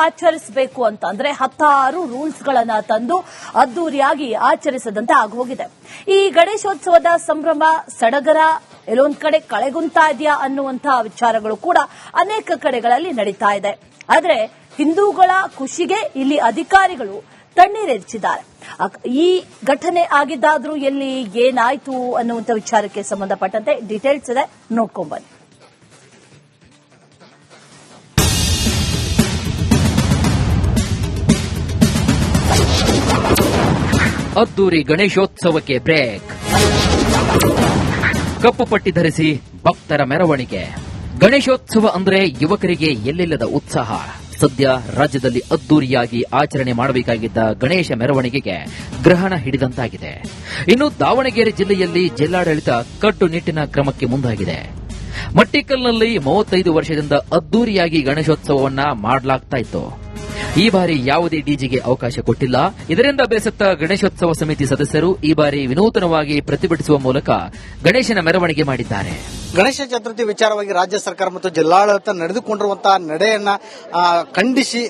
ಆಚರಿಸಬೇಕು ಅಂತಂದ್ರೆ 16 ರೂಲ್ಸ್ ಗಳನ್ನ ತಂದು ಅದ್ದೂರಿಯಾಗಿ ಆಚರಿಸದಂತೆ ಆಗೋಗಿದೆ. ಈ ಗಣೇಶೋತ್ಸವದ ಸಂಭ್ರಮ ಸಡಗರ ಎಲ್ಲೊಂದ್ ಕಡೆ ಕಳೆಗುಂತಾ ಇದೆಯಾ ಅನ್ನುವಂತಹ ವಿಚಾರಗಳು ಕೂಡ ಅನೇಕ ಕಡೆಗಳಲ್ಲಿ ನಡೀತಾ ಇದೆ. ಆದ್ರೆ ಹಿಂದೂಗಳ ಖುಷಿಗೆ ಇಲ್ಲಿ ಅಧಿಕಾರಿಗಳು ತಣ್ಣೀರೆಚ್ಚಿದ್ದಾರೆ. ಈ ಘಟನೆ ಆಗಿದ್ದಾದ್ರೂ ಎಲ್ಲಿ ಏನಾಯ್ತು ಅನ್ನುವಂಥ ವಿಚಾರಕ್ಕೆ ಸಂಬಂಧಪಟ್ಟಂತೆ ಡೀಟೇಲ್ಸ್ ಇದೆ, ನೋಡ್ಕೊಂಡ್ಬನ್ನಿ. ಅದ್ದೂರಿ ಗಣೇಶೋತ್ಸವಕ್ಕೆ ಬ್ರೇಕ್. ಕಪ್ಪು ಪಟ್ಟಿ ಧರಿಸಿ ಭಕ್ತರ ಮೆರವಣಿಗೆ. ಗಣೇಶೋತ್ಸವ ಅಂದ್ರೆ ಯುವಕರಿಗೆ ಎಲ್ಲಿಲ್ಲದ ಉತ್ಸಾಹ. ಸದ್ಯ ರಾಜ್ಯದಲ್ಲಿ ಅದ್ದೂರಿಯಾಗಿ ಆಚರಣೆ ಮಾಡಬೇಕಾಗಿದ್ದ ಗಣೇಶ ಮೆರವಣಿಗೆಗೆ ಗ್ರಹಣ ಹಿಡಿದಂತಾಗಿದೆ. ಇನ್ನು ದಾವಣಗೆರೆ ಜಿಲ್ಲೆಯಲ್ಲಿ ಜಿಲ್ಲಾಡಳಿತ ಕಟ್ಟುನಿಟ್ಟಿನ ಕ್ರಮಕ್ಕೆ ಮುಂದಾಗಿದೆ. ಮಟ್ಟಿಕಲ್ನಲ್ಲಿ 35 ವರ್ಷದಿಂದ ಅದ್ದೂರಿಯಾಗಿ ಗಣೇಶೋತ್ಸವವನ್ನ ಮಾಡಲಾಗ್ತಾ ಇತ್ತು. ಈ ಬಾರಿ ಯಾವುದೇ ಡಿಜೆಗೆ ಅವಕಾಶ ಕೊಟ್ಟಿಲ್ಲ. ಇದರಿಂದ ಬೇಸತ್ತ ಗಣೇಶೋತ್ಸವ ಸಮಿತಿ ಸದಸ್ಯರು ಈ ಬಾರಿ ವಿನೂತನವಾಗಿ ಪ್ರತಿಭಟಿಸುವ ಮೂಲಕ ಗಣೇಶನ ಮೆರವಣಿಗೆ ಮಾಡಿದ್ದಾರೆ. ಗಣೇಶ ಚತುರ್ಥಿ ವಿಚಾರವಾಗಿ ರಾಜ್ಯ ಸರ್ಕಾರ ಮತ್ತು ಜಿಲ್ಲಾಡಳಿತ ನಡೆದುಕೊಂಡಿರುವಂತಹ ನಡೆಯನ್ನ ಖಂಡಿಸಿ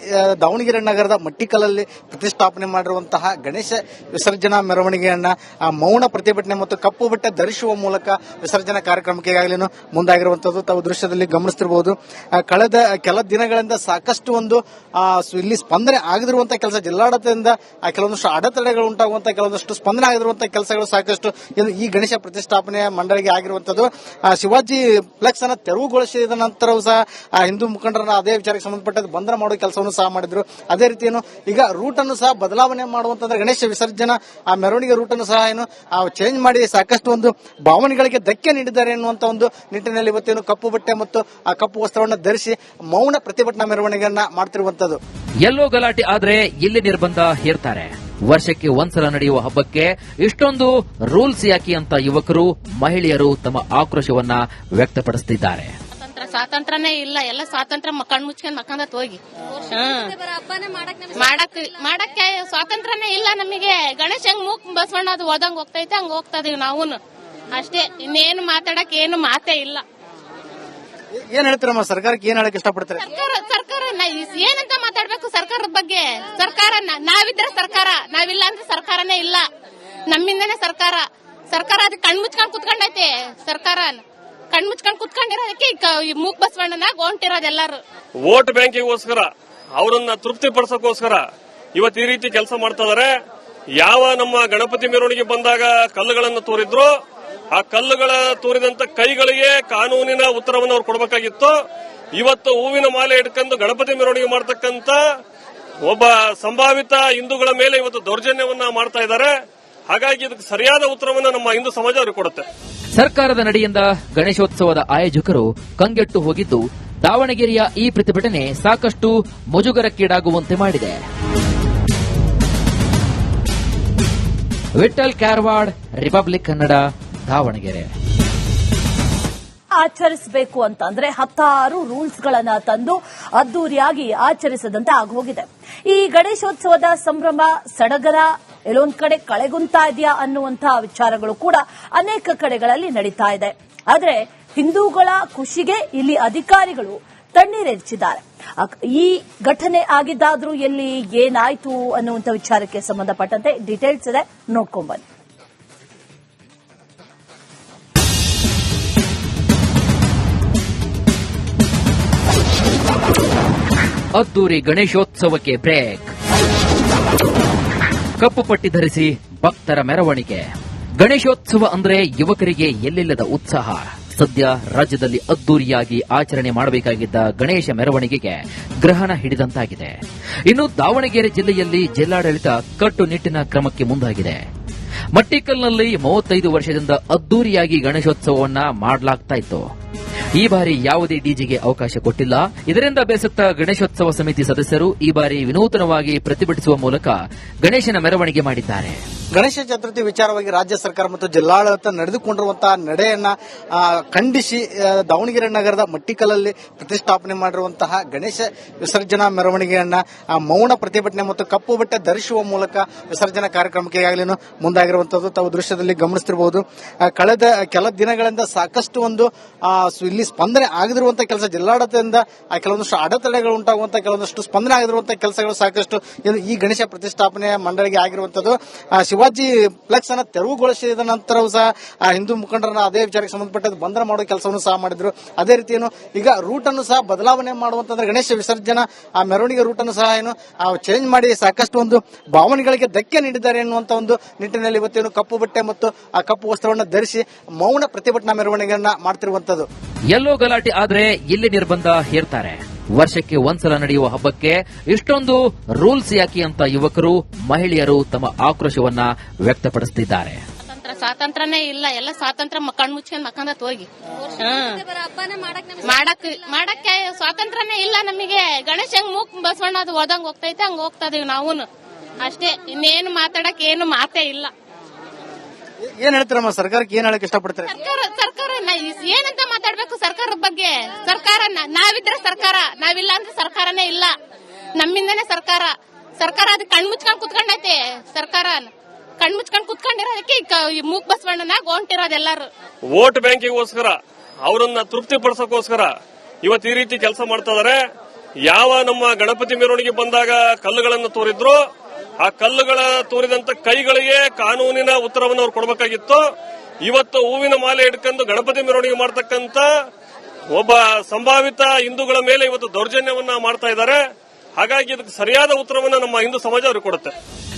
ದಾವಣಗೆರೆ ನಗರದ ಮಟ್ಟಿಕಲಲ್ಲಿ ಪ್ರತಿಷ್ಠಾಪನೆ ಮಾಡಿರುವಂತಹ ಗಣೇಶ ವಿಸರ್ಜನಾ ಮೆರವಣಿಗೆಯನ್ನ ಮೌನ ಪ್ರತಿಭಟನೆ ಮತ್ತು ಕಪ್ಪು ಬಟ್ಟೆ ಧರಿಸುವ ಮೂಲಕ ವಿಸರ್ಜನಾ ಕಾರ್ಯಕ್ರಮಕ್ಕೆ ಈಗಾಗಲೇ ಮುಂದಾಗಿರುವಂತದ್ದು ತಾವು ದೃಶ್ಯದಲ್ಲಿ ಗಮನಿಸುತ್ತಿರಬಹುದು. ಕಳೆದ ಕೆಲ ದಿನಗಳಿಂದ ಸಾಕಷ್ಟು ಒಂದು ಇಲ್ಲಿ ಸ್ಪಂದನೆ ಆಗದಿರುವಂತಹ ಕೆಲಸ, ಜಿಲ್ಲಾಡಳಿತದಿಂದ ಕೆಲವೊಂದಷ್ಟು ಅಡೆತಡೆಗಳು ಉಂಟಾಗುವಂತಹ ಕೆಲವೊಂದಷ್ಟು ಸ್ಪಂದನೆ ಆಗದಿರುವಂತಹ ಕೆಲಸಗಳು ಸಾಕಷ್ಟು ಈ ಗಣೇಶ ಪ್ರತಿಷ್ಠಾಪನೆ ಮಂಡಳಿಗೆ ಆಗಿರುವಂತದ್ದು. ಶಿವಾಜಿ ಫ್ಲೆಕ್ಸ್ ಅನ್ನು ತೆರವುಗೊಳಿಸಿದ ನಂತರವೂ ಸಹ ಹಿಂದೂ ಮುಖಂಡರನ್ನ ಅದೇ ವಿಚಾರಕ್ಕೆ ಸಂಬಂಧಪಟ್ಟ ಬಂಧನ ಮಾಡುವ ಕೆಲಸವನ್ನು ಸಹ ಮಾಡಿದ್ರು. ಅದೇ ರೀತಿ ಈಗ ರೂಟ್ ಅನ್ನು ಸಹ ಬದಲಾವಣೆ ಮಾಡುವಂತಂದ್ರೆ ಗಣೇಶ ವಿಸರ್ಜನಾ ಮೆರವಣಿಗೆ ರೂಟ್ ಅನ್ನು ಸಹ ಚೇಂಜ್ ಮಾಡಿ ಸಾಕಷ್ಟು ಒಂದು ಭಾವನೆಗಳಿಗೆ ಧಕ್ಕೆ ನೀಡಿದ್ದಾರೆ ಎನ್ನುವಂತ ಒಂದು ನಿಟ್ಟಿನಲ್ಲಿ ಇವತ್ತೇನು ಕಪ್ಪು ಬಟ್ಟೆ ಮತ್ತು ಆ ಕಪ್ಪು ವಸ್ತ್ರವನ್ನು ಧರಿಸಿ ಮೌನ ಪ್ರತಿಭಟನಾ ಮೆರವಣಿಗೆಯನ್ನ ಮಾಡ್ತಿರುವಂತದ್ದು. ಎಲ್ಲೋ ಗಲಾಟೆ ಆದ್ರೆ ಇಲ್ಲಿ ನಿರ್ಬಂಧ ಹೇರ್ತಾರೆ. ವರ್ಷಕ್ಕೆ ಒಂದ್ಸಲ ನಡೆಯುವ ಹಬ್ಬಕ್ಕೆ ಇಷ್ಟೊಂದು ರೂಲ್ಸ್ ಯಾಕೆ ಅಂತ ಯುವಕರು ಮಹಿಳೆಯರು ತಮ್ಮ ಆಕ್ರೋಶವನ್ನ ವ್ಯಕ್ತಪಡಿಸುತ್ತಿದ್ದಾರೆ. ಸ್ವಾತಂತ್ರ್ಯನೇ ಇಲ್ಲ, ಎಲ್ಲ ಸ್ವಾತಂತ್ರ್ಯ ಕಣ್ಮುಚ್ಕೊಂಡ್ ಮಕ್ಕಂದತ್ ಹೋಗಿ ಮಾಡಕ್ಕೆ ಸ್ವಾತಂತ್ರ್ಯನೇ ಇಲ್ಲ ನಮಗೆ. ಗಣೇಶ ಹೆಂಗ್ ಮೂಕ್ ಬಸವಣ್ಣ ಅದು ಓದಂಗ್ ಹೋಗ್ತೈತೆ ಹಂಗ ಹೋಗ್ತಾ ಇದೀವಿ ನಾವು ಅಷ್ಟೇ. ಇನ್ನೇನು ಮಾತಾಡಕ್ ಏನು ಮಾತೇ ಇಲ್ಲ. ಏನ್ ಹೇಳ್ತೀರಮ್ಮ, ಸರ್ಕಾರಕ್ಕೆ ಏನ್ ಹೇಳಕ್ ಇಷ್ಟಪಡ್ತಾರೆ? ಸರ್ಕಾರ ಏನಂತ ಮಾತಾಡ್ಬೇಕು ಸರ್ಕಾರದ ಬಗ್ಗೆ? ಸರ್ಕಾರ ನಾವಿದ್ರೆ ಸರ್ಕಾರ, ನಾವಿಲ್ಲ ಅಂದ್ರೆ ಸರ್ಕಾರನೇ ಇಲ್ಲ. ನಮ್ಮಿಂದನೇ ಸರ್ಕಾರ ಅದಕ್ಕೆ ಕಣ್ಮುಚ್ಕೊಂಡ್ ಕುತ್ಕೊಂಡೈತೆ. ಸರ್ಕಾರ ಕಣ್ಮುಚ್ಕೊಂಡ್ ಕುತ್ಕೊಂಡಿರೋದಕ್ಕೆ ಮೂಕ್ ಬಸವಣ್ಣನಾಗ ಹೊಂಟಿರೋದು ಎಲ್ಲಾರು. ವೋಟ್ ಬ್ಯಾಂಕಿಗೋಸ್ಕರ ಅವರನ್ನ ತೃಪ್ತಿಪಡಿಸೋಕೋಸ್ಕರ ಇವತ್ತು ಈ ರೀತಿ ಕೆಲಸ ಮಾಡ್ತಾ ಇದಾರೆ. ಯಾವ ನಮ್ಮ ಗಣಪತಿ ಮೆರವಣಿಗೆ ಬಂದಾಗ ಕಲ್ಲುಗಳನ್ನು ತೋರಿದ್ರು, ಆ ಕಲ್ಲುಗಳ ತೋರಿದಂತ ಕೈಗಳಿಗೆ ಕಾನೂನಿನ ಉತ್ತರವನ್ನು ಅವ್ರು ಕೊಡಬೇಕಾಗಿತ್ತು. ಇವತ್ತು ಹೂವಿನ ಮಾಲೆ ಇಟ್ಕೊಂಡು ಗಣಪತಿ ಮೆರವಣಿಗೆ ಮಾಡತಕ್ಕಂತ ಒಬ್ಬ ಸಂಭಾವಿತ ಹಿಂದೂಗಳ ಮೇಲೆ ಇವತ್ತು ದೌರ್ಜನ್ಯವನ್ನ ಮಾಡ್ತಾ ಇದ್ದಾರೆ. ಹಾಗಾಗಿ ಇದಕ್ಕೆ ಸರಿಯಾದ ಉತ್ತರವನ್ನು ನಮ್ಮ ಹಿಂದೂ ಸಮಾಜ ಅವ್ರಿಗೆ ಕೊಡುತ್ತೆ. ಸರ್ಕಾರದ ನಡೆಯಿಂದ ಗಣೇಶೋತ್ಸವದ ಆಯೋಜಕರು ಕಂಗೆಟ್ಟು ಹೋಗಿದ್ದು, ದಾವಣಗೆರೆಯ ಈ ಪ್ರತಿಭಟನೆ ಸಾಕಷ್ಟು ಮುಜುಗರಕ್ಕೀಡಾಗುವಂತೆ ಮಾಡಿದೆ. ವಿಠಲ್ ಕ್ಯಾರ್ವಾಡ್, ರಿಪಬ್ಲಿಕ್ ಕನ್ನಡ, ದಾವಣಗೆರೆ. ಆಚರಿಸಬೇಕು ಅಂತಂದ್ರೆ 16 ರೂಲ್ಸ್ ಗಳನ್ನ ತಂದು ಅದ್ದೂರಿಯಾಗಿ ಆಚರಿಸದಂತೆ ಆಗೋಗಿದೆ. ಈ ಗಣೇಶೋತ್ಸವದ ಸಂಭ್ರಮ ಸಡಗರ ಎಲ್ಲೊಂದ್ ಕಡೆ ಕಳೆಗುಂತಾ ಇದೆಯಾ ಅನ್ನುವಂತಹ ವಿಚಾರಗಳು ಕೂಡ ಅನೇಕ ಕಡೆಗಳಲ್ಲಿ ನಡೀತಾ ಇದೆ. ಆದ್ರೆ ಹಿಂದೂಗಳ ಖುಷಿಗೆ ಇಲ್ಲಿ ಅಧಿಕಾರಿಗಳು ತಣ್ಣೀರೆಚ್ಚಿದ್ದಾರೆ. ಈ ಘಟನೆ ಆಗಿದ್ದಾದ್ರೂ ಎಲ್ಲಿ ಏನಾಯ್ತು ಅನ್ನುವಂಥ ವಿಚಾರಕ್ಕೆ ಸಂಬಂಧಪಟ್ಟಂತೆ ಡೀಟೇಲ್ಸ್ ಇದೆ, ನೋಡ್ಕೊಂಡ್ಬನ್ನಿ. ಅದ್ದೂರಿ ಗಣೇಶೋತ್ಸವಕ್ಕೆ ಬ್ರೇಕ್. ಕಪ್ಪು ಪಟ್ಟಿ ಧರಿಸಿ ಭಕ್ತರ ಮೆರವಣಿಗೆ. ಗಣೇಶೋತ್ಸವ ಅಂದ್ರೆ ಯುವಕರಿಗೆ ಎಲ್ಲಿಲ್ಲದ ಉತ್ಸಾಹ. ಸದ್ಯ ರಾಜ್ಯದಲ್ಲಿ ಅದ್ದೂರಿಯಾಗಿ ಆಚರಣೆ ಮಾಡಬೇಕಾಗಿದ್ದ ಗಣೇಶ ಮೆರವಣಿಗೆಗೆ ಗ್ರಹಣ ಹಿಡಿದಂತಾಗಿದೆ. ಇನ್ನು ದಾವಣಗೆರೆ ಜಿಲ್ಲೆಯಲ್ಲಿ ಜಿಲ್ಲಾಡಳಿತ ಕಟ್ಟುನಿಟ್ಟಿನ ಕ್ರಮಕ್ಕೆ ಮುಂದಾಗಿದೆ. ಮಟ್ಟಿಕಲ್ನಲ್ಲಿ 35 ವರ್ಷದಿಂದ ಅದ್ದೂರಿಯಾಗಿ ಗಣೇಶೋತ್ಸವವನ್ನ ಮಾಡಲಾಗ್ತಾ ಇತ್ತು. ಈ ಬಾರಿ ಯಾವುದೇ ಡಿಜೆಗೆ ಅವಕಾಶ ಕೊಟ್ಟಿಲ್ಲ. ಇದರಿಂದ ಬೇಸತ್ತ ಗಣೇಶೋತ್ಸವ ಸಮಿತಿ ಸದಸ್ಯರು ಈ ಬಾರಿ ವಿನೂತನವಾಗಿ ಪ್ರತಿಭಟಿಸುವ ಮೂಲಕ ಗಣೇಶನ ಮೆರವಣಿಗೆ ಮಾಡಿದ್ದಾರೆ. ಗಣೇಶ ಚತುರ್ಥಿ ವಿಚಾರವಾಗಿ ರಾಜ್ಯ ಸರ್ಕಾರ ಮತ್ತು ಜಿಲ್ಲಾಡಳಿತ ನಡೆದುಕೊಂಡಿರುವಂತಹ ನಡೆಯನ್ನ ಖಂಡಿಸಿ ದಾವಣಗೆರೆ ನಗರದ ಮಟ್ಟಿಕಲಲ್ಲಿ ಪ್ರತಿಷ್ಠಾಪನೆ ಮಾಡಿರುವಂತಹ ಗಣೇಶ ವಿಸರ್ಜನಾ ಮೆರವಣಿಗೆಯನ್ನ ಮೌನ ಪ್ರತಿಭಟನೆ ಮತ್ತು ಕಪ್ಪು ಬಟ್ಟೆ ಧರಿಸುವ ಮೂಲಕ ವಿಸರ್ಜನಾ ಕಾರ್ಯಕ್ರಮಕ್ಕೆ ಈಗಾಗಲೇ ಮುಂದಾಗಿರುವಂತದ್ದು ತಾವು ದೃಶ್ಯದಲ್ಲಿ ಗಮನಿಸ್ತಿರಬಹುದು. ಕಳೆದ ಕೆಲ ದಿನಗಳಿಂದ ಸಾಕಷ್ಟು ಒಂದು ಇಲ್ಲಿ ಸ್ಪಂದನೆ ಆಗದಿರುವಂತಹ ಕೆಲಸ, ಜಿಲ್ಲಾಡಳಿತದಿಂದ ಕೆಲವೊಂದಷ್ಟು ಅಡೆತಡೆಗಳು ಉಂಟಾಗುವಂತಹ ಕೆಲವೊಂದಷ್ಟು ಸ್ಪಂದನೆ ಆಗದಿರುವಂತಹ ಕೆಲಸಗಳು ಸಾಕಷ್ಟು ಈ ಗಣೇಶ ಪ್ರತಿಷ್ಠಾಪನೆ ಮಂಡಳಿಗೆ ಆಗಿರುವಂತದ್ದು. ಶಿವಾಜಿ ಫ್ಲೆಕ್ಸ್ ಅನ್ನ ತೆರವುಗೊಳಿಸಿದ ನಂತರವೂ ಸಹ ಹಿಂದೂ ಮುಖಂಡರನ್ನ ಅದೇ ವಿಚಾರಕ್ಕೆ ಸಂಬಂಧಪಟ್ಟ ಬಂಧನ ಮಾಡುವ ಕೆಲಸವನ್ನು ಸಹ ಮಾಡಿದ್ರು. ಅದೇ ರೀತಿ ಈಗ ರೂಟ್ ಅನ್ನು ಸಹ ಬದಲಾವಣೆ ಮಾಡುವಂತಂದ್ರೆ ಗಣೇಶ ವಿಸರ್ಜನಾ ಮೆರವಣಿಗೆ ರೂಟ್ ಅನ್ನು ಸಹ ಚೇಂಜ್ ಮಾಡಿ ಸಾಕಷ್ಟು ಒಂದು ಭಾವನೆಗಳಿಗೆ ಧಕ್ಕೆ ನೀಡಿದ್ದಾರೆ ಎನ್ನುವಂತ ಒಂದು ನಿಟ್ಟಿನಲ್ಲಿ ಇವತ್ತೇನು ಕಪ್ಪು ಬಟ್ಟೆ ಮತ್ತು ಆ ಕಪ್ಪು ವಸ್ತ್ರವನ್ನು ಧರಿಸಿ ಮೌನ ಪ್ರತಿಭಟನಾ ಮೆರವಣಿಗೆಯನ್ನ ಮಾಡ್ತಿರುವಂತದ್ದು. ಎಲ್ಲೋ ಗಲಾಟೆ ಆದ್ರೆ ಇಲ್ಲಿ ನಿರ್ಬಂಧ ಹೇರ್ತಾರೆ. ವರ್ಷಕ್ಕೆ ಒಂದ್ಸಲ ನಡೆಯುವ ಹಬ್ಬಕ್ಕೆ ಇಷ್ಟೊಂದು ರೂಲ್ಸ್ ಯಾಕೆ ಅಂತ ಯುವಕರು, ಮಹಿಳೆಯರು ತಮ್ಮ ಆಕ್ರೋಶವನ್ನ ವ್ಯಕ್ತಪಡಿಸುತ್ತಿದ್ದಾರೆ. ಸ್ವಾತಂತ್ರ್ಯನೇ ಇಲ್ಲ, ಎಲ್ಲ ಸ್ವಾತಂತ್ರ್ಯ ಕಣ್ ಮುಚ್ಕೊಂಡ್ ಮಕ್ಕಂದತ್ ಹೋಗಿ ಮಾಡಕ್ಕೆ ಸ್ವಾತಂತ್ರ್ಯನೇ ಇಲ್ಲ ನಮಗೆ. ಗಣೇಶ ಹೆಂಗ್ ಮೂಕ್ ಬಸವಣ್ಣ ಅದು ಓದಂಗ್ ಹೋಗ್ತೈತೆ ಹಂಗ ಹೋಗ್ತಾ ಇದೀವಿ ನಾವು ಅಷ್ಟೇ. ಇನ್ನೇನು ಮಾತಾಡಕ್ ಏನು ಮಾತೇ ಇಲ್ಲ. ಏನ್ ಹೇಳ್ತಾರಮ್ಮ, ಸರ್ಕಾರಕ್ಕೆ ಏನ್ ಹೇಳಕ್ ಇಷ್ಟಪಡ್ತಾರೆ? ಸರ್ಕಾರ ಏನಂತ ಮಾತಾಡ್ಬೇಕು ಸರ್ಕಾರದ ಬಗ್ಗೆ? ಸರ್ಕಾರ ನಾವಿದ್ರೆ ಸರ್ಕಾರ, ನಾವಿಲ್ಲ ಅಂದ್ರೆ ಸರ್ಕಾರನೇ ಇಲ್ಲ. ನಮ್ಮಿಂದನೇ ಸರ್ಕಾರ ಅದು ಕಣ್ ಮುಚ್ಕೊಂಡ್ ಕುತ್ಕೊಂಡೈತೆ. ಸರ್ಕಾರ ಕಣ್ ಮುಚ್ಕೊಂಡ್ ಕುತ್ಕೊಂಡಿರೋದಕ್ಕೆ ಮೂಕ್ ಬಸವಣ್ಣನಾಗ ಹೊಂಟಿರೋದೆಲ್ಲರೂ ವೋಟ್ ಬ್ಯಾಂಕಿಗೋಸ್ಕರ, ಅವರನ್ನ ತೃಪ್ತಿಪಡಿಸೋಕೋಸ್ಕರ ಇವತ್ತು ಈ ರೀತಿ ಕೆಲಸ ಮಾಡ್ತಾ ಇದಾರೆ. ಯಾವ ನಮ್ಮ ಗಣಪತಿ ಮೆರವಣಿಗೆ ಬಂದಾಗ ಕಲ್ಲುಗಳನ್ನು ತೋರಿದ್ರು, ಆ ಕಲ್ಲುಗಳ ತೋರಿದಂತ ಕೈಗಳಿಗೆ ಕಾನೂನಿನ ಉತ್ತರವನ್ನು ಅವ್ರು ಕೊಡಬೇಕಾಗಿತ್ತು. ಇವತ್ತು ಹೂವಿನ ಮಾಲೆ ಹಿಡ್ಕೊಂಡು ಗಣಪತಿ ಮೆರವಣಿಗೆ ಮಾಡ್ತಕ್ಕಂತ ಒಬ್ಬ ಸಂಭಾವಿತ ಹಿಂದೂಗಳ ಮೇಲೆ ಇವತ್ತು ದೌರ್ಜನ್ಯವನ್ನ ಮಾಡ್ತಾ ಇದ್ದಾರೆ. ಹಾಗಾಗಿ ಇದಕ್ಕೆ ಸರಿಯಾದ ಉತ್ತರವನ್ನು ನಮ್ಮ ಹಿಂದೂ ಸಮಾಜ ಅವ್ರಿಗೆ ಕೊಡುತ್ತೆ.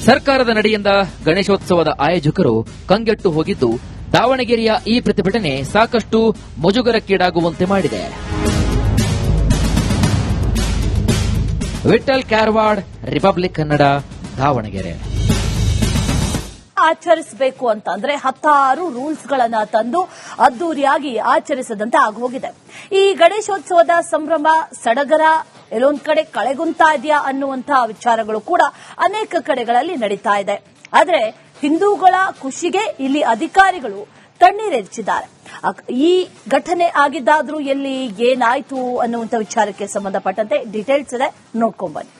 ಸರ್ಕಾರದ ನಡೆಯಿಂದ ಗಣೇಶೋತ್ಸವದ ಆಯೋಜಕರು ಕಂಗೆಟ್ಟು ಹೋಗಿದ್ದು, ದಾವಣಗೆರೆಯ ಈ ಪ್ರತಿಭಟನೆ ಸಾಕಷ್ಟು ಮುಜುಗರಕ್ಕೀಡಾಗುವಂತೆ ಮಾಡಿದೆ. ವಿಠಲ್ ಕ್ಯಾರ್ವಾಡ್, ರಿಪಬ್ಲಿಕ್ ಕನ್ನಡ, ದಾವಣಗೆರೆ. ಆಚರಿಸಬೇಕು ಅಂತಂದ್ರೆ 16 ರೂಲ್ಸ್ ಗಳನ್ನ ತಂದು ಅದ್ದೂರಿಯಾಗಿ ಆಚರಿಸದಂತೆ ಆಗೋಗಿದೆ. ಈ ಗಣೇಶೋತ್ಸವದ ಸಂಭ್ರಮ ಸಡಗರ ಎಲ್ಲೊಂದ್ ಕಡೆ ಕಳೆಗುಂತಾ ಇದೆಯಾ ಅನ್ನುವಂತಹ ವಿಚಾರಗಳು ಕೂಡ ಅನೇಕ ಕಡೆಗಳಲ್ಲಿ ನಡೀತಾ ಇದೆ. ಆದ್ರೆ ಹಿಂದೂಗಳ ಖುಷಿಗೆ ಇಲ್ಲಿ ಅಧಿಕಾರಿಗಳು ತಣ್ಣೀರೆರಚಿದ್ದಾರೆ. ಈ ಘಟನೆ ಆಗಿದ್ದಾದ್ರೂ ಎಲ್ಲಿ ಏನಾಯ್ತು ಅನ್ನುವಂಥ ವಿಚಾರಕ್ಕೆ ಸಂಬಂಧಪಟ್ಟಂತೆ ಡೀಟೇಲ್ಸ್ ಇದೆ, ನೋಡ್ಕೊಂಡ್ಬನ್ನಿ.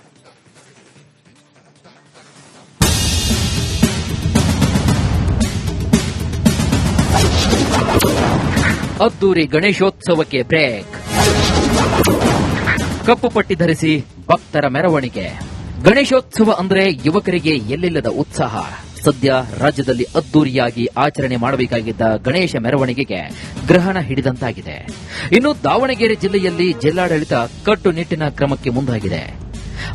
ಅದ್ದೂರಿ ಗಣೇಶೋತ್ಸವಕ್ಕೆ ಬ್ರೇಕ್. ಕಪ್ಪು ಪಟ್ಟಿ ಧರಿಸಿ ಭಕ್ತರ ಮೆರವಣಿಗೆ. ಗಣೇಶೋತ್ಸವ ಅಂದ್ರೆ ಯುವಕರಿಗೆ ಎಲ್ಲಿಲ್ಲದ ಉತ್ಸಾಹ. ಸದ್ಯ ರಾಜ್ಯದಲ್ಲಿ ಅದ್ದೂರಿಯಾಗಿ ಆಚರಣೆ ಮಾಡಬೇಕಾಗಿದ್ದ ಗಣೇಶ ಮೆರವಣಿಗೆಗೆ ಗ್ರಹಣ ಹಿಡಿದಂತಾಗಿದೆ. ಇನ್ನು ದಾವಣಗೆರೆ ಜಿಲ್ಲೆಯಲ್ಲಿ ಜಿಲ್ಲಾಡಳಿತ ಕಟ್ಟುನಿಟ್ಟಿನ ಕ್ರಮಕ್ಕೆ ಮುಂದಾಗಿದೆ.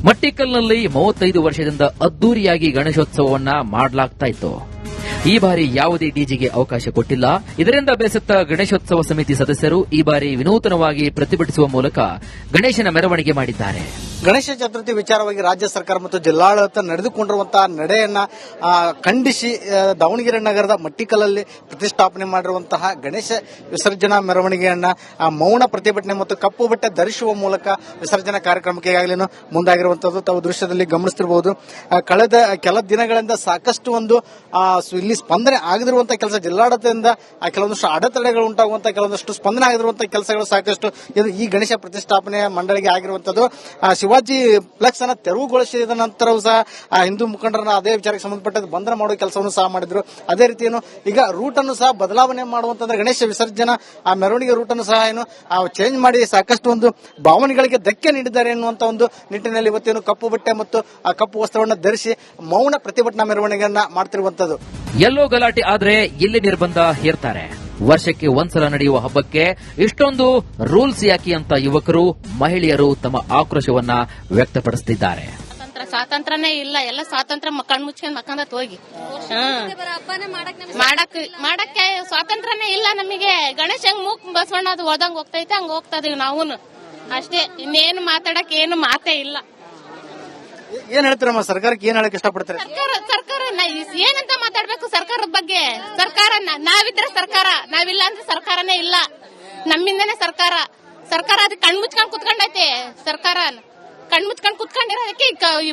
ಮಟ್ಟಿಕಲ್ನಲ್ಲಿ 35 ವರ್ಷದಿಂದ ಅದ್ದೂರಿಯಾಗಿ ಗಣೇಶೋತ್ಸವವನ್ನ ಮಾಡಲಾಗ್ತಾ ಇತ್ತು. ಈ ಬಾರಿ ಯಾವುದೇ ಡಿಜೆಗೆ ಅವಕಾಶ ಕೊಟ್ಟಿಲ್ಲ. ಇದರಿಂದ ಬೇಸತ್ತ ಗಣೇಶೋತ್ಸವ ಸಮಿತಿ ಸದಸ್ಯರು ಈ ಬಾರಿ ವಿನೂತನವಾಗಿ ಪ್ರತಿಭಟಿಸುವ ಮೂಲಕ ಗಣೇಶನ ಮೆರವಣಿಗೆ ಮಾಡಿದ್ದಾರೆ. ಗಣೇಶ ಚತುರ್ಥಿ ವಿಚಾರವಾಗಿ ರಾಜ್ಯ ಸರ್ಕಾರ ಮತ್ತು ಜಿಲ್ಲಾಡಳಿತ ನಡೆದುಕೊಂಡಿರುವಂತಹ ನಡೆಯನ್ನ ಖಂಡಿಸಿ ದಾವಣಗೆರೆ ನಗರದ ಮಟ್ಟಿಕಲಲ್ಲಿ ಪ್ರತಿಷ್ಠಾಪನೆ ಮಾಡಿರುವಂತಹ ಗಣೇಶ ವಿಸರ್ಜನಾ ಮೆರವಣಿಗೆಯನ್ನ ಮೌನ ಪ್ರತಿಭಟನೆ ಮತ್ತು ಕಪ್ಪು ಬಟ್ಟೆ ಧರಿಸುವ ಮೂಲಕ ವಿಸರ್ಜನಾ ಕಾರ್ಯಕ್ರಮಕ್ಕೆ ಈಗಾಗಲೇ ಮುಂದಾಗಿರುವಂತದ್ದು ತಾವು ದೃಶ್ಯದಲ್ಲಿ ಗಮನಿಸ್ತಿರಬಹುದು. ಕಳೆದ ಕೆಲ ದಿನಗಳಿಂದ ಸಾಕಷ್ಟು ಒಂದು ಇಲ್ಲಿ ಸ್ಪಂದನೆ ಆಗದಿರುವಂತಹ ಕೆಲಸ, ಜಿಲ್ಲಾಡಳಿತದಿಂದ ಕೆಲವೊಂದಷ್ಟು ಅಡೆತಡೆಗಳು ಉಂಟಾಗುವಂತಹ ಕೆಲವೊಂದಷ್ಟು ಸ್ಪಂದನೆ ಆಗದಿರುವಂತಹ ಕೆಲಸಗಳು ಸಾಕಷ್ಟು ಈ ಗಣೇಶ ಪ್ರತಿಷ್ಠಾಪನೆ ಮಂಡಳಿಗೆ ಆಗಿರುವಂತದ್ದು. ಶಿವಾಜಿ ಫ್ಲೆಕ್ಸ್ ಅನ್ನ ತೆರವುಗೊಳಿಸಿದ ನಂತರವೂ ಸಹ ಹಿಂದೂ ಮುಖಂಡರನ್ನ ಅದೇ ವಿಚಾರಕ್ಕೆ ಸಂಬಂಧಪಟ್ಟ ಬಂಧನ ಮಾಡುವ ಕೆಲಸವನ್ನು ಸಹ ಮಾಡಿದ್ರು. ಅದೇ ರೀತಿ ಈಗ ರೂಟ್ ಅನ್ನು ಸಹ ಬದಲಾವಣೆ ಮಾಡುವಂತಂದ್ರೆ ಗಣೇಶ ವಿಸರ್ಜನಾ ಮೆರವಣಿಗೆ ರೂಟ್ ಅನ್ನು ಸಹ ಚೇಂಜ್ ಮಾಡಿ ಸಾಕಷ್ಟು ಒಂದು ಭಾವನೆಗಳಿಗೆ ಧಕ್ಕೆ ನೀಡಿದ್ದಾರೆ ಎನ್ನುವಂತ ಒಂದು ನಿಟ್ಟಿನಲ್ಲಿ ಇವತ್ತೇನು ಕಪ್ಪು ಬಟ್ಟೆ ಮತ್ತು ಆ ಕಪ್ಪು ವಸ್ತ್ರವನ್ನು ಧರಿಸಿ ಮೌನ ಪ್ರತಿಭಟನಾ ಮೆರವಣಿಗೆಯನ್ನ ಮಾಡ್ತಿರುವಂತದ್ದು. ಎಲ್ಲೋ ಗಲಾಟೆ ಆದ್ರೆ ಇಲ್ಲಿ ನಿರ್ಬಂಧ ಹೇರ್ತಾರೆ. ವರ್ಷಕ್ಕೆ ಒಂದ್ಸಲ ನಡೆಯುವ ಹಬ್ಬಕ್ಕೆ ಇಷ್ಟೊಂದು ರೂಲ್ಸ್ ಯಾಕೆ ಅಂತ ಯುವಕರು, ಮಹಿಳೆಯರು ತಮ್ಮ ಆಕ್ರೋಶವನ್ನ ವ್ಯಕ್ತಪಡಿಸುತ್ತಿದ್ದಾರೆ. ಸ್ವಾತಂತ್ರ್ಯನೇ ಇಲ್ಲ, ಎಲ್ಲ ಸ್ವಾತಂತ್ರ್ಯ ಕಣ್ ಮುಚ್ಕೊಂಡ್ ಮಕ್ಕಂದತ್ ಹೋಗಿ ಮಾಡಕ್ಕೆ ಸ್ವಾತಂತ್ರ್ಯನೇ ಇಲ್ಲ ನಮಗೆ. ಗಣೇಶ ಹೆಂಗ್ ಮೂಕ್ ಬಸವಣ್ಣ ಅದು ಓದಂಗ್ ಹೋಗ್ತೈತೆ ಹಂಗ ಹೋಗ್ತಾ ಇದೀವಿ ನಾವು ಅಷ್ಟೇ. ಇನ್ನೇನು ಮಾತಾಡಕ್ ಏನು ಮಾತೇ ಇಲ್ಲ. ಏನ್ ಹೇಳ್ತಾರಮ್ಮ, ಸರ್ಕಾರಕ್ಕೆ ಏನ್ ಹೇಳಕ್ ಇಷ್ಟಪಡ್ತಾರೆ? ಸರ್ಕಾರ ಏನಂತ ಮಾತಾಡ್ಬೇಕು ಸರ್ಕಾರದ ಬಗ್ಗೆ? ಸರ್ಕಾರ ನಾವಿದ್ರೆ ಸರ್ಕಾರ, ನಾವಿಲ್ಲ ಅಂದ್ರೆ ಸರ್ಕಾರನೇ ಇಲ್ಲ. ನಮ್ಮಿಂದನೇ ಸರ್ಕಾರ ಅದು ಕಣ್ ಮುಚ್ಕೊಂಡ್ ಕುತ್ಕೊಂಡೈತೆ. ಸರ್ಕಾರ ಕಣ್ ಮುಚ್ಕೊಂಡ್ ಕುತ್ಕೊಂಡಿರೋದಕ್ಕೆ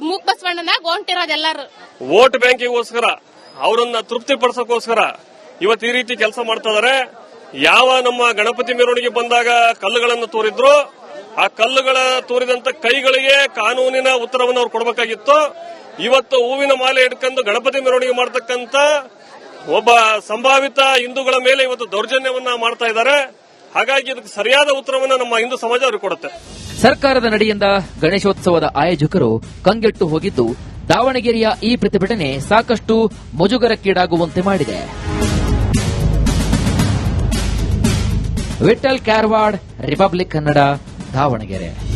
ಮೂಕ್ ಬಸವಣ್ಣನಾಗ ಹೊಂಟಿರೋದೆಲ್ಲರೂ ವೋಟ್ ಬ್ಯಾಂಕಿಗೋಸ್ಕರ, ಅವರನ್ನ ತೃಪ್ತಿಪಡಿಸೋಕೋಸ್ಕರ ಇವತ್ತು ಈ ರೀತಿ ಕೆಲಸ ಮಾಡ್ತಾ ಇದಾರೆ. ಯಾವ ನಮ್ಮ ಗಣಪತಿ ಮೆರವಣಿಗೆ ಬಂದಾಗ ಕಲ್ಲುಗಳನ್ನು ತೋರಿದ್ರು ಆ ಕಲ್ಲುಗಳ ತೋರಿದಂತ ಕೈಗಳಿಗೆ ಕಾನೂನಿನ ಉತ್ತರವನ್ನು ಅವ್ರು ಕೊಡಬೇಕಾಗಿತ್ತು. ಇವತ್ತು ಹೂವಿನ ಮಾಲೆ ಹಿಡ್ಕೊಂಡು ಗಣಪತಿ ಮೆರವಣಿಗೆ ಮಾಡತಕ್ಕಂತ ಒಬ್ಬ ಸಂಭಾವಿತ ಹಿಂದೂಗಳ ಮೇಲೆ ಇವತ್ತು ದೌರ್ಜನ್ಯವನ್ನ ಮಾಡ್ತಾ ಇದ್ದಾರೆ. ಹಾಗಾಗಿ ಇದಕ್ಕೆ ಸರಿಯಾದ ಉತ್ತರವನ್ನು ನಮ್ಮ ಹಿಂದೂ ಸಮಾಜ ಅವ್ರಿಗೆ ಕೊಡುತ್ತೆ. ಸರ್ಕಾರದ ನಡೆಯಿಂದ ಗಣೇಶೋತ್ಸವದ ಆಯೋಜಕರು ಕಂಗೆಟ್ಟು ಹೋಗಿದ್ದು ದಾವಣಗೆರೆಯ ಈ ಪ್ರತಿಭಟನೆ ಸಾಕಷ್ಟು ಮುಜುಗರಕ್ಕೀಡಾಗುವಂತೆ ಮಾಡಿದೆ. ವಿಠಲ್ ಕ್ಯಾರ್ವಾಡ್, ರಿಪಬ್ಲಿಕ್ ಕನ್ನಡ, ದಾವಣಗೆರೆ.